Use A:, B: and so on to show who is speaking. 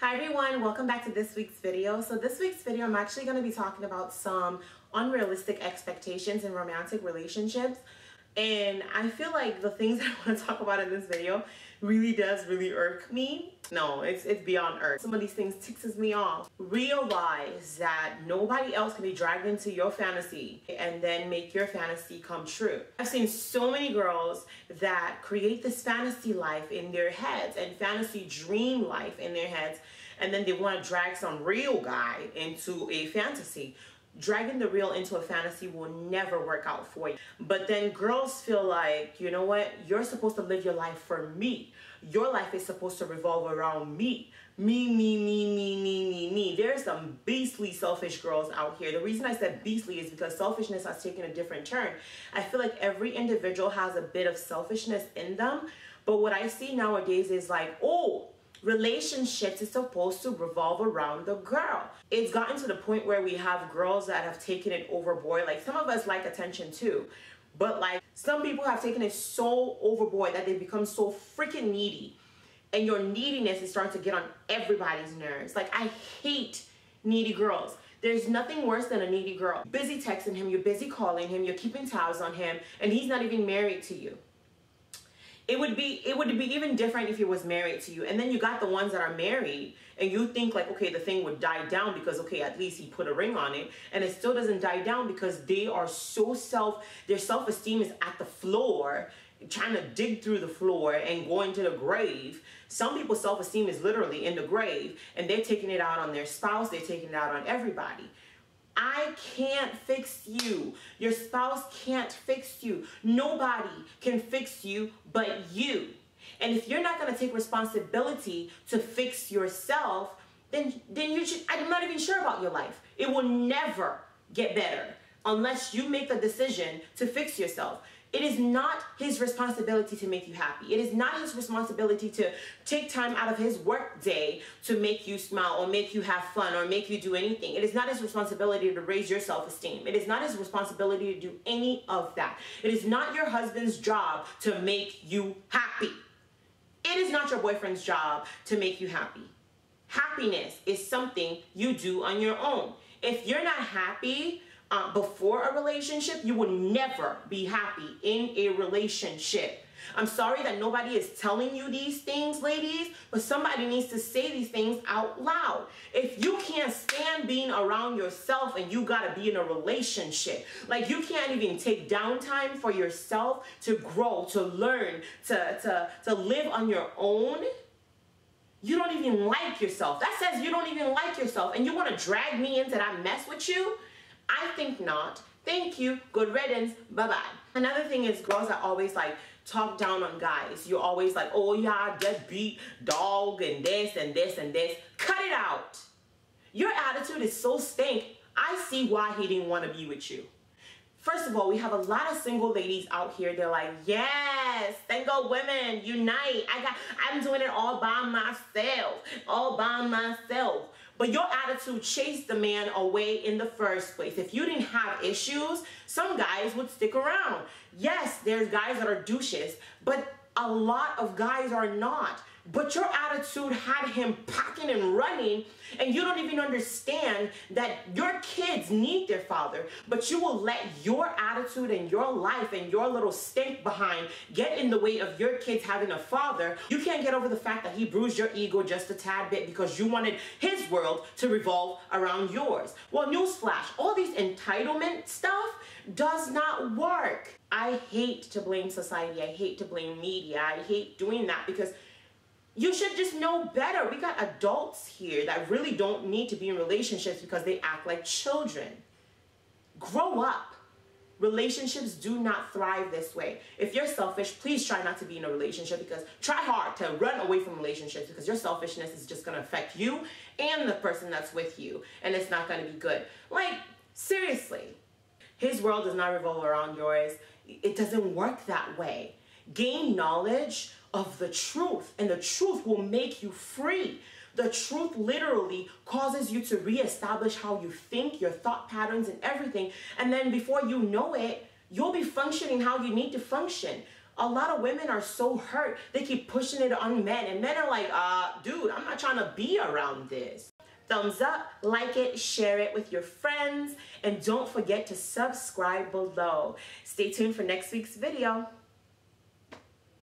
A: Hi everyone, welcome back to this week's video. So this week's video, I'm actually going to be talking about some unrealistic expectations in romantic relationships. And I feel like the things I want to talk about in this video really irk me. No, it's beyond irk. Some of these things ticks me off. Realize that nobody else can be dragged into your fantasy and then make your fantasy come true. I've seen so many girls that create this fantasy life in their heads and fantasy dream life in their heads, and then they want to drag some real guy into a fantasy. Dragging the real into a fantasy will never work out for you. But then girls feel like, you know what? You're supposed to live your life for me. Your life is supposed to revolve around me. Me. There's some beastly selfish girls out here. The reason I said beastly is because selfishness has taken a different turn. I feel like every individual has a bit of selfishness in them. But what I see nowadays is like, oh, relationships is supposed to revolve around the girl. It's gotten to the point where we have girls that have taken it overboard. Like, some of us like attention too, but like some people have taken it so overboard that they become so freaking needy, and your neediness is starting to get on everybody's nerves. Like, I hate needy girls. There's nothing worse than a needy girl. Busy texting him, you're busy calling him, you're keeping tabs on him, and he's not even married to you. It would be even different if he was married to you. And then you got the ones that are married and you think like, okay, the thing would die down because, okay, at least he put a ring on it, and it still doesn't die down because they are so their self-esteem is at the floor, trying to dig through the floor and go into the grave. Some people's self-esteem is literally in the grave, and they're taking it out on their spouse, they're taking it out on everybody. I can't fix you. Your spouse can't fix you. Nobody can fix you but you. And if you're not going to take responsibility to fix yourself, then you should, I'm not even sure about your life. It will never get better unless you make the decision to fix yourself. It is not his responsibility to make you happy. It is not his responsibility to take time out of his work day to make you smile or make you have fun or make you do anything. It is not his responsibility to raise your self-esteem. It is not his responsibility to do any of that. It is not your husband's job to make you happy. It is not your boyfriend's job to make you happy. Happiness is something you do on your own. If you're not happy before a relationship, you will never be happy in a relationship. I'm sorry that nobody is telling you these things, ladies, but somebody needs to say these things out loud. If you can't stand being around yourself and you gotta be in a relationship, like you can't even take downtime for yourself to grow, to learn, to live on your own, you don't even like yourself. That says you don't even like yourself, and you want to drag me into that mess with you? I think not. Thank you. Good riddance. Bye-bye. Another thing is girls that always like talk down on guys. You're always like, oh yeah, deadbeat, dog, and this and this and this. Cut it out. Your attitude is so stink. I see why he didn't want to be with you. First of all, we have a lot of single ladies out here. They're like, yes, single women, unite. I'm doing it all by myself. But your attitude chased the man away in the first place. If you didn't have issues, some guys would stick around. Yes, there's guys that are douches, but a lot of guys are not. But your attitude had him packing and running, and you don't even understand that your kids need their father, but you will let your attitude and your life and your little stink behind get in the way of your kids having a father. You can't get over the fact that he bruised your ego just a tad bit because you wanted his world to revolve around yours. Well, newsflash, all these entitlement stuff does not work. I hate to blame society. I hate to blame media. I hate doing that because you should just know better. We got adults here that really don't need to be in relationships because they act like children. Grow up. Relationships do not thrive this way. If you're selfish, please try not to be in a relationship, because try hard to run away from relationships, because your selfishness is just going to affect you and the person that's with you, and it's not going to be good. Like, seriously. His world does not revolve around yours. It doesn't work that way. Gain knowledge of the truth, and the truth will make you free. The truth literally causes you to reestablish how you think, your thought patterns and everything, and then before you know it, you'll be functioning how you need to function. A lot of women are so hurt, they keep pushing it on men, and men are like, dude, I'm not trying to be around this. Thumbs up, like it, share it with your friends, and don't forget to subscribe below. Stay tuned for next week's video.